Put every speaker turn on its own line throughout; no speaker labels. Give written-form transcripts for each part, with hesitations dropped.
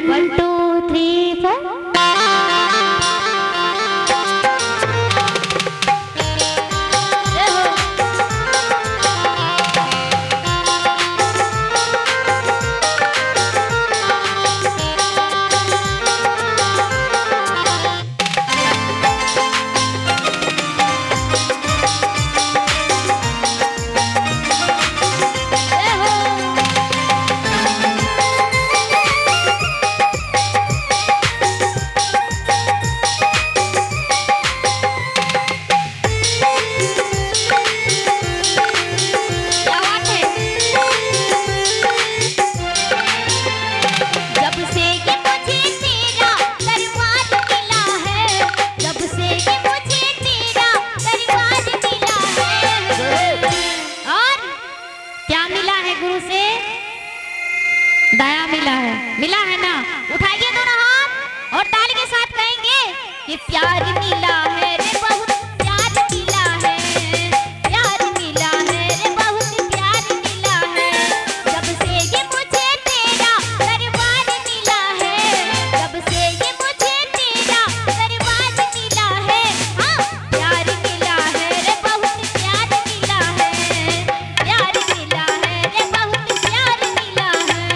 1 2 3 4 मिला है ना। उठाइए दोनों हाथ और ताली के साथ कहेंगे कि प्यार मिला है रे बहुत प्यार मिला है, प्यार मिला है रे बहुत प्यार मिला है, जब से ये मुझे तेरा दरबार मिला है, जब से ये मुझे तेरा दरबार मिला है। हाँ प्यार मिला है रे बहुत प्यार मिला है, प्यार मिला है रे बहुत प्यार मिला है।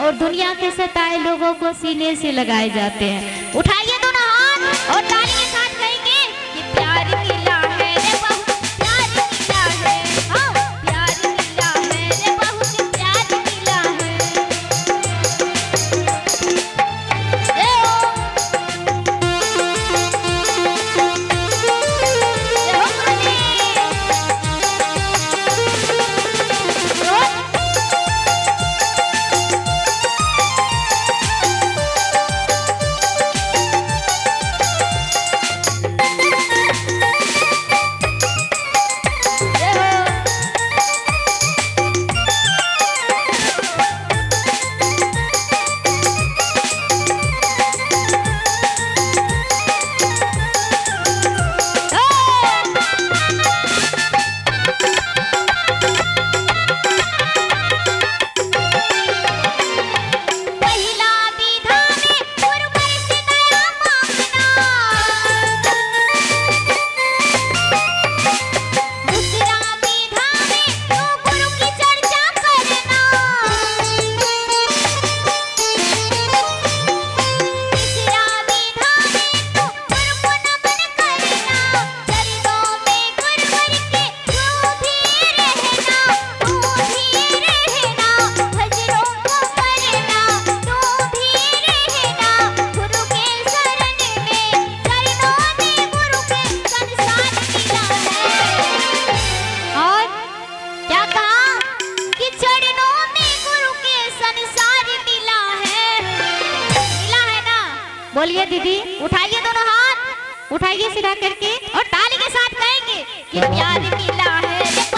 और दुनिया के सताए लोगों को सीने से लगाए जाते हैं। उठाइए दोनों हाथ और ताली के साथ कहेंगे कि प्यार मिला है रे बहुत प्यार मिला है। हाँ प्यार मिला है रे बहुत प्यार मिला है। बोलिए दीदी, उठाइए दोनों हाथ, उठाइए सीधा करके और ताली के साथ कहेंगे कि प्यार मिला है।